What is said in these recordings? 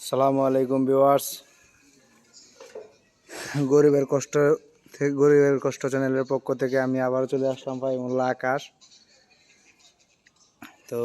আসসালামু আলাইকুম ভিউয়ার্স। গরিবের কষ্ট চ্যানেলের পক্ষ থেকে আমি আবার চলে আসলাম ভাই মোল্লা আকাশ। তো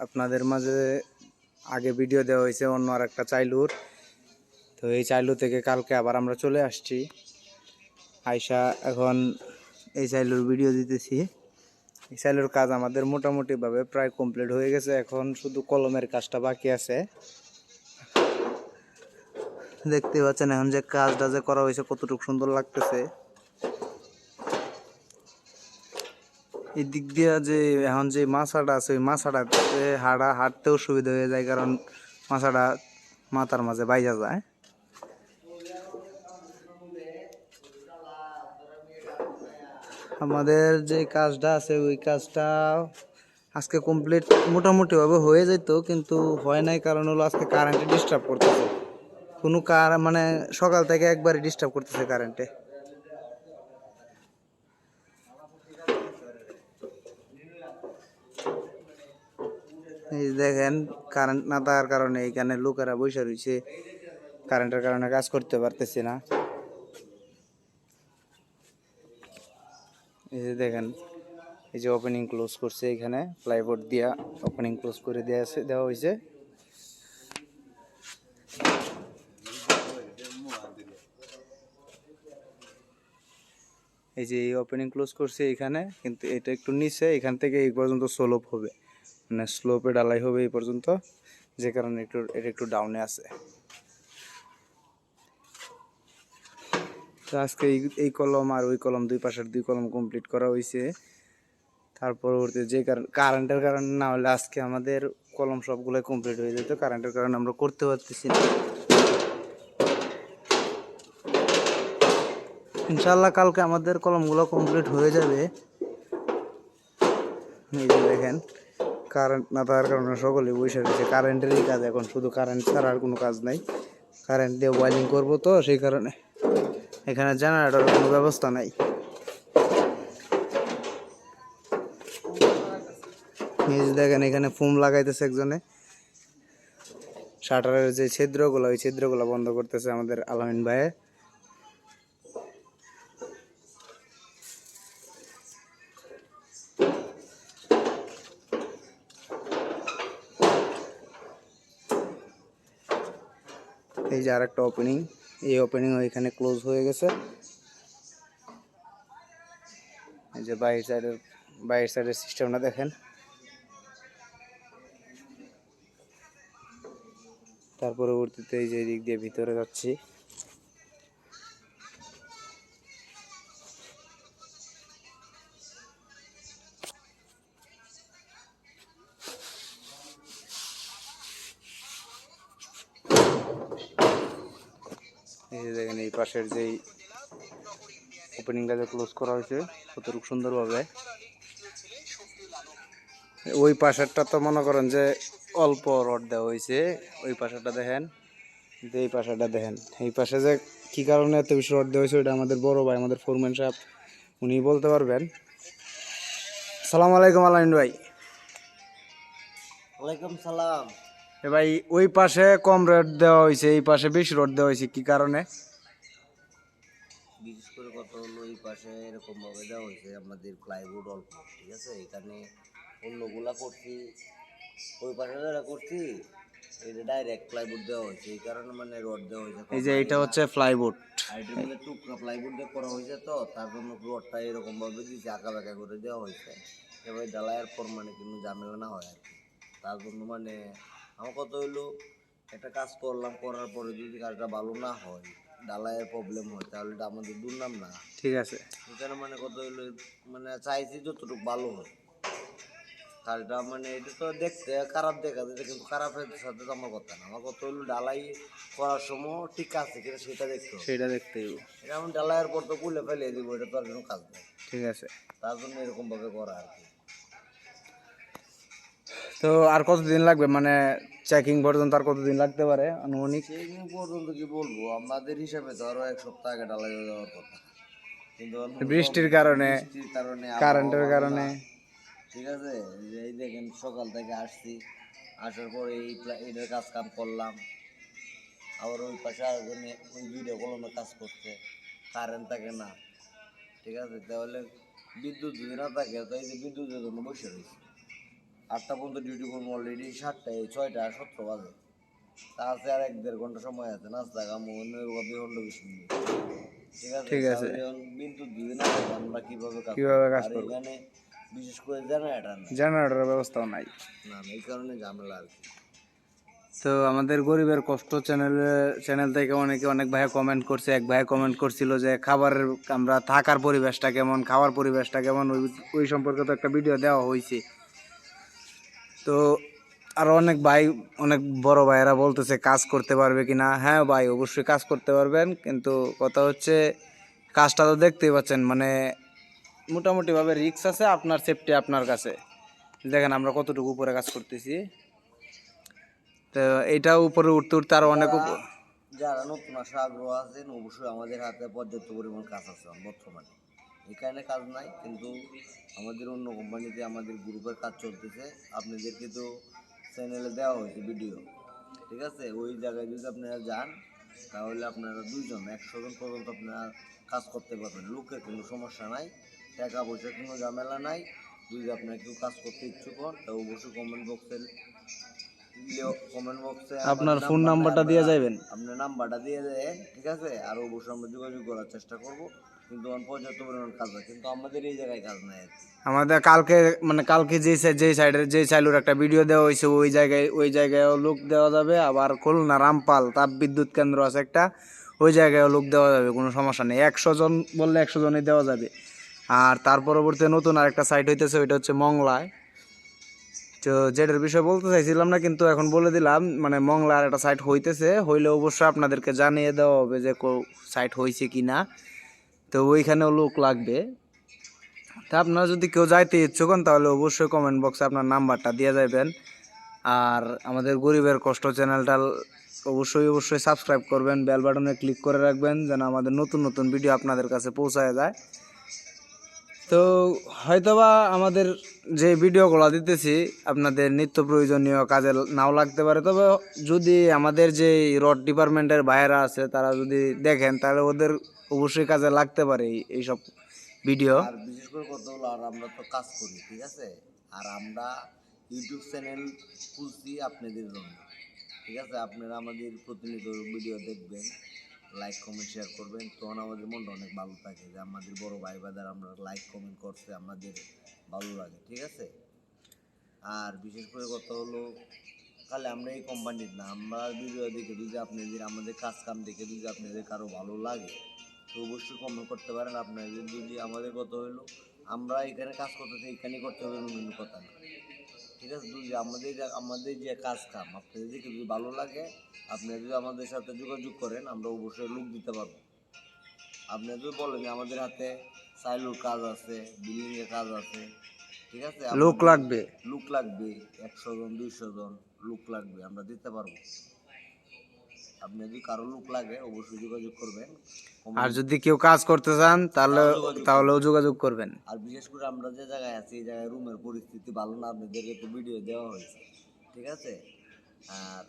আপনাদের মাঝে আগে ভিডিও দেওয়া হয়েছে অন্য আর একটা চাইলুর। তো এই চাইলু থেকে কালকে আবার আমরা চলে আসছি আয়শা। এখন এই চাইলুর ভিডিও দিতেছি। এই চাইলুর কাজ আমাদের মোটামুটিভাবে প্রায় কমপ্লিট হয়ে গেছে, এখন শুধু কলমের কাজটা বাকি আছে। দেখতে পাচ্ছেন এখন যে কাজটা যে করা হয়েছে কতটুকু সুন্দর লাগতেছে। এই দিক দিয়ে যে এখন যে মাছাটা আছে ওই মাছাটাতে হাঁটতেও সুবিধা হয়ে যায়, কারণ মাছাটা মাথার মাঝে বাইজা যায়। আমাদের যে কাজটা আছে ওই কাজটা আজকে কমপ্লিট মোটামুটিভাবে হয়ে যেত, কিন্তু হয় নাই। কারণ হলো আজকে কারেন্টে ডিস্টার্ব করতেছে, কোনো মানে সকাল থেকে একবারই ডিস্টার্ব করতেছে কারেন্টে। এই দেখেন কারেন্ট না থাকার কারণে এখানে লোকেরা বসে রয়েছে, কারেন্টের কারণে কাজ করতে পারতেছি না। এই যে দেখেন এই যে ওপেনিং ক্লোজ করছে, এখানে প্লাইবোর্ড দিয়া ওপেনিং ক্লোজ করে দেওয়া হয়েছে। এই যে এই ওপেনিং ক্লোজ করছে এখানে, কিন্তু এটা একটু নিচে, এখান থেকে এই পর্যন্ত স্লোপ হবে, মানে স্লোপে ঢালাই হবে এই পর্যন্ত, যে কারণে এটা একটু ডাউনে আছে। তো আজকে এই কলম আর ওই কলম দুই পাশের দুই কলম কমপ্লিট করা হয়েছে। তার পরবর্তী যে কারেন্টের কারণে না হলে আজকে আমাদের কলম সবগুলো কমপ্লিট হয়ে যেত, কারেন্টের কারণে আমরা করতে পারতেছি না। ইনশাল্লাহ কালকে আমাদের কলমগুলো কমপ্লিট হয়ে যাবে। এই যে দেখেন কারেন্ট না থাকার কারণে সকলে বসে রয়েছে, কারেন্টেরই কাজ এখন, শুধু কারেন্ট ছাড়া আর কোনো কাজ নাই। কারেন্ট দিয়ে ওয়ারিং করবো, তো সেই কারণে এখানে জেনারেটরের কোনো ব্যবস্থা নাই। এই যে দেখেন এখানে ফোম লাগাইতেছে একজনে, শাটারের যে ছিদ্রগুলো ওই ছিদ্রগুলো বন্ধ করতেছে আমাদের আলামিন ভাই। এই যে আরেকটা ওপেনিং, এই ওপেনিং ওইখানে ক্লোজ হয়ে গেছে। এই যে বাইরের সাইডের সিস্টেমটা দেখেন। তার পরবর্তীতে এই যে দিক দিয়ে ভিতরে যাচ্ছি। এই যে দেখেন এই পাশের যেই ওপেনিংটা যে ক্লোজ করা হয়েছে কতটুকু সুন্দরভাবে। ওই পাশেরটা তো মনে করেন যে অল্প রড দেওয়া হয়েছে, ওই পাশেরটা দেখেন, এই পাশেরটা দেখেন। এই পাশে যে কি কারণে এত বেশি রড দেওয়া হয়েছে ওইটা আমাদের বড় ভাই, আমাদের ফোরম্যান সাহেব, উনি বলতে পারবেন। সালাম আলাইকুম আলামিন ভাই। ওয়ালাইকুম সালাম। ভাই ওই পাশে কম রড দেওয়া হয়েছে, এই পাশে বেশি রড দেওয়া হয়েছে, কি কারণে? বিশেষ করে কথা হলো এই পাশে এরকম ভাবে দেওয়া হয়েছে আমাদের প্লাইউড অল্প, ঠিক আছে, এখানে অন্যগুলা করছি, ওই পাশে যারা করছি এটা ডাইরেক্ট প্লাইউড দেওয়া হয়েছে, এই কারণে মানে রড দেওয়া হয়েছে। এই যে এটা হচ্ছে প্লাইবোর্ড, আর এটা মানে টুকরা প্লাইউড দিয়ে করা হয়েছে, তো তার জন্য রডটা এরকম ভাবে দিয়েছে, আঁকা বাঁকা করে দেওয়া হয়েছে, এবার ঢালাইয়ের পর মানে কোনো ঝামেলা না হয় আর কি। তার জন্য মানে আমার কথা হইলো একটা কাজ করলাম, করার পরে যদি কাজটা ভালো না হয়, ঢালাইয়ের প্রবলেম হয়, তাহলে এটা আমাদের দুর্নাম না। ঠিক আছে, এখানে মানে কথা হইলো মানে চাইছি যতটুকু ভালো হয় কাজটা, মানে এটা তো দেখতে খারাপ দেখা যায়, কিন্তু খারাপের সাথে তো আমার কথা না, আমার কথা হইলো ঢালাই করার সময় ঠিক আছে কিনা সেটা দেখতে হবে। এটা আমি ঢালাইয়ের পর তো খুলে ফেলে দিব, এটা তো আর কোনো কাজ নেই। ঠিক আছে, তার জন্য এরকম ভাবে করা আর কি। তো আর কতদিন লাগবে, মানে চেকিং পর্যন্ত আর কতদিন লাগতে পারে আনুমানিক? চেকিং পর্যন্ত কি বলবো, আমাদের হিসাবে ধরো এক সপ্তাহ আগে ঢালাই হয়ে যাওয়ার কথা, কিন্তু বৃষ্টির কারণে, কারেন্টের কারণে। ঠিক আছে, এই দেখেন সকাল থেকে আসছি, আসার পরে এটার কাজ কাম করলাম, আবার ওই পাশে আরেকজনে ওই ভিডিও কলমে কাজ করছে, কারেন্ট থাকে না, ঠিক আছে? তাহলে বিদ্যুৎ যদি না থাকে তো এই যে বিদ্যুতের জন্য বসে রয়েছে, 8টা পর্যন্ত ডিউটি করবো, অলরেডি 6টা 17 বাজে, তা আছে আর 1-1.5 ঘন্টা সময় আছে, নাস্তা কামো অন্য 2 ঘন্টা 20 মিনিট, ঠিক আছে? ঠিক আছে, তাহলে এখন বিদ্যুৎ যদি না থাকে আমরা কীভাবে কাজ কিভাবে করবো? কাজ আর করবো? এখানে বিশেষ করে জেনারেটার নেই, জেনারেটরের ব্যবস্থাও নাই। না এই কারণে ঝামেলা আর কি। তো আমাদের গরিবের কষ্ট চ্যানেল থেকে অনেক ভাইয়া কমেন্ট করছে। এক ভাইয়া কমেন্ট করছিল যে খাবারের, আমরা থাকার পরিবেশটা কেমন, খাওয়ার পরিবেশটা কেমন, ওই সম্পর্কে তো একটা ভিডিও দেওয়া হয়েছে। তো আরো অনেক ভাই, অনেক বড় ভাইয়েরা বলতেছে কাজ করতে পারবে কিনা। হ্যাঁ ভাই, অবশ্যই কাজ করতে পারবেন, কিন্তু কথা হচ্ছে কাজটা তো দেখতেই পাচ্ছেন, মানে মোটামুটিভাবে রিস্ক আছে, আপনার সেফটি আপনার কাছে। দেখেন আমরা কতটুকু উপরে কাজ করতেছি। তো এইটা উপরে উঠতে উঠতে আরো অনেক যারা যারা নতুন আসা আগ্রহ আছেন, অবশ্যই আমাদের হাতে পর্যাপ্ত পরিমাণ কাজ আছে বর্তমানে, এখানে কাজ নাই, কিন্তু আমাদের অন্য কোম্পানিতে আমাদের গ্রুপের কাজ চলতেছে, আপনাদেরকে তো চ্যানেলে দেওয়া হয়েছে ভিডিও, ঠিক আছে? ওই জায়গায় যদি আপনারা যান তাহলে আপনারা 2 জন 100 জন পর্যন্ত আপনারা কাজ করতে পারবেন, লোকের কোনো সমস্যা নাই, টাকা পয়সার কোনো ঝামেলা নাই। যদি আপনারা কেউ কাজ করতে ইচ্ছুক হন তা অবশ্যই কমেন্ট বক্সে আপনার আমাদের ফোন নাম্বার দেয়, নাম্বারটা দিয়ে যাবেন। আপনার নাম্বারটা দিয়ে দেন, ঠিক আছে? আর অবশ্যই আমরা যোগাযোগ করার চেষ্টা করব, কিন্তু আমার পর্যাপ্ত পরিমাণ কাজ আছে, কিন্তু আমাদের এই জায়গায় কাজ নাই আর কি। আমাদের কালকে, মানে কালকে যেই সাইডের যেই চাইলুর একটা ভিডিও দেওয়া হয়েছে, ওই জায়গায়ও লোক দেওয়া যাবে। আবার খুলনা রামপাল তাপ বিদ্যুৎ কেন্দ্র আছে একটা, ওই জায়গায়ও লোক দেওয়া যাবে, কোনো সমস্যা নেই। 100 জন বললে 100 জনই দেওয়া যাবে। আর তার পরবর্তীতে নতুন আরেকটা সাইট হইতেছে, ওইটা হচ্ছে মংলায়। তো যেটার বিষয়ে বলতে চাইছিলাম না, কিন্তু এখন বলে দিলাম, মানে মংলার একটা সাইট হইতেছে, হইলে অবশ্যই আপনাদেরকে জানিয়ে দেওয়া হবে যে সাইট হয়েছে কি না। তো ওইখানেও লোক লাগবে। তা আপনারা যদি কেউ যাইতে ইচ্ছুক হন তাহলে অবশ্যই কমেন্ট বক্সে আপনার নাম্বারটা দিয়ে যাবেন। আর আমাদের গরিবের কষ্ট চ্যানেলটা অবশ্যই সাবস্ক্রাইব করবেন, বেল বাটনে ক্লিক করে রাখবেন, যেন আমাদের নতুন নতুন ভিডিও আপনাদের কাছে পৌঁছায় যায়। তো হয়তোবা আমাদের যে ভিডিওগুলো দিতেছি আপনাদের নিত্য প্রয়োজনীয় কাজে নাও লাগতে পারে, তবে যদি আমাদের যে রড ডিপার্টমেন্টের ভাইয়েরা আছে তারা যদি দেখেন তাহলে ওদের অবশ্যই কাজে লাগতে পারে এইসব ভিডিও। আর বিশেষ করে কথা হলো, আর আমরা তো কাজ করি, ঠিক আছে? আর আমরা ইউটিউব চ্যানেল খুলছি আপনাদের জন্য, ঠিক আছে? আপনারা আমাদের প্রতিনিয়ত ভিডিও দেখবেন, লাইক কমেন্ট শেয়ার করবেন, তখন আমাদের মনটা অনেক ভালো থাকে যে আমাদের বড় ভাই বাদার আমরা লাইক কমেন্ট করছে, আমাদের ভালো লাগে, ঠিক আছে? আর বিশেষ করে কথা হলো, তাহলে আমরা এই কোম্পানির না, আমরা ভিডিও দেখে যদি আপনাদের আমাদের কাজ কাম দেখে যদি আপনাদের কারো ভালো লাগে তো অবশ্যই কমেন্ট করতে পারেন। আপনাদের যদি আমাদের কথা হলো আমরা এখানে কাজ করতেছি, এখানেই করতে হবে এমন কথা না, ঠিক আছে? যদি আমাদের যে কাজ কাম আপনাদের দেখে যদি ভালো লাগে, আপনারা যদি আমাদের সাথে যোগাযোগ করেন আমরা অবশ্যই লোক দিতে পারবো। আপনি যদি বলেন যে আমাদের হাতে সাইলুর কাজ আছে, বিল্ডিংয়ের কাজ আছে, ঠিক আছে? লোক লাগবে। লোক লাগবে 100 জন 200 জন লোক লাগবে, আমরা দিতে পারবো। আপনি যদি কারো লোক লাগে অবশ্যই যোগাযোগ করবেন। আর যদি কেউ কাজ করতে চান তাহলেও যোগাযোগ করবেন। আর বিশেষ করে আমরা যে জায়গায় আছি এই জায়গায় রুমের পরিস্থিতি ভালো না, আপনাদেরকে তো ভিডিও দেওয়া হয়েছে, ঠিক আছে? আর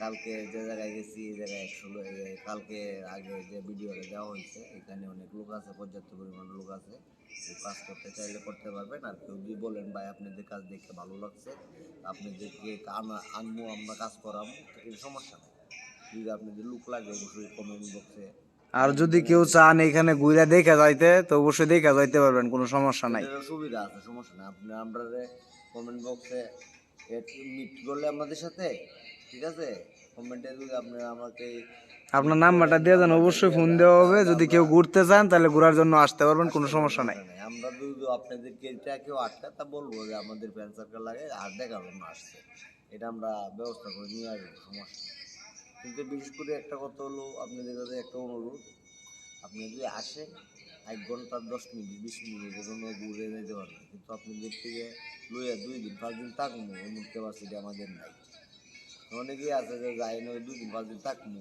কালকে যে জায়গায় গেছি এই জায়গায় কালকে আগে যে ভিডিওটা দেওয়া হয়েছে এখানে অনেক লোক আছে, পর্যাপ্ত পরিমাণ লোক আছে, কেউ কাজ করতে চাইলে করতে পারবেন। আর কেউ যদি বলেন ভাই আপনাদের কাজ দেখে ভালো লাগছে, আপনাদেরকে আনবো, আমরা কাজ করাবো, এটা সমস্যা নেই। যদি আপনাদের লোক লাগে অবশ্যই কমেন্ট বক্সে। আর যদি কেউ চান এখানে ঘুরে দেখে যাইতে তো অবশ্যই দেখে যাইতে পারবেন, কোনো সমস্যা নাই। এটারও সুবিধা আছে, সমস্যা নেই। আপনি আমরা কমেন্ট বক্সে মিট করলে আমাদের সাথে, ঠিক আছে? কমেন্টে যদি আপনারা আমাকে আপনার নাম্বারটা দিয়ে দেন, অবশ্যই ফোন দেওয়া হবে। যদি কেউ ঘুরতে চান তাহলে ঘোরার জন্য আসতে পারবেন, কোনো সমস্যা নাই। আমরা যদি আপনাদেরকে এটা কেউ আটকা তা বলবো যে আমাদের ফ্রেন্ড সার্কেল লাগে আর দেখার জন্য আসছে, এটা আমরা ব্যবস্থা করে নিয়ে আসবো, সমস্যা নেই। কিন্তু বিশেষ করে একটা কথা হলো, আপনাদের কাছে একটা অনুরোধ, আপনি যদি আসেন 1 ঘন্টা 10 মিনিট 20 মিনিটের জন্য ঘুরে যেতে পারবেন, কিন্তু আপনাদের থেকে লইয়া 2 দিন 5 দিন থাকবো এমন ক্যাপাসিটি আমাদের নাই। অনেকেই আছে যে যাই নয় 2 দিন 5 দিন থাকবো,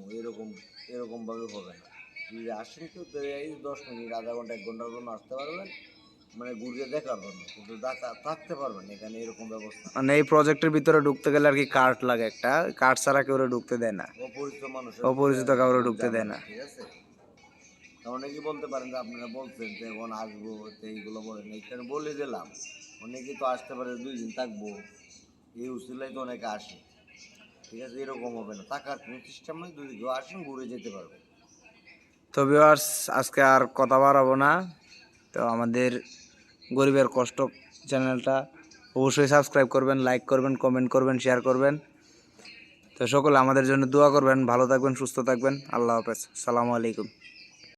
এরকমভাবে হবে না। যদি আসেন কেউ তো এই 10 মিনিট আধা ঘন্টা 1 ঘন্টার জন্য আসতে পারবেন, মানে ঘুরিয়ে দেখার জন্য, কিন্তু থাকতে পারবেন না এখানে এরকম ব্যবস্থা। মানে এই প্রজেক্টের ভিতরে ঢুকতে গেলে আর কি কার্ড লাগে একটা, কার্ড ছাড়া কেউ ঢুকতে দেয় না, অপরিচিত মানুষের অপরিচিত কাউরে ঢুকতে দেয় না। ঠিক আছে, অনেকেই বলতে পারেন যে আপনারা বলছেন যে এখন আসবো, এইগুলো বলেন, এখানে বলে দিলাম। অনেকেই তো আসতে পারে 2 দিন থাকবো, এই উচিলাই তো অনেকে আসে। ঠিক আছে, এরকম হবে না, থাকার কোনো সিস্টেম নেই, যদি কেউ আসেন ঘুরে যেতে পারবে। তো ভিউয়ার্স, আজকে আর কথা বাড়াবো না। তো আমাদের গরিবের কষ্ট চ্যানেলটা অবশ্যই সাবস্ক্রাইব করবেন, লাইক করবেন, কমেন্ট করবেন, শেয়ার করবেন। তো সকলে আমাদের জন্য দোয়া করবেন। ভালো থাকবেন, সুস্থ থাকবেন। আল্লাহ হাফেজ, সালামু আলাইকুম।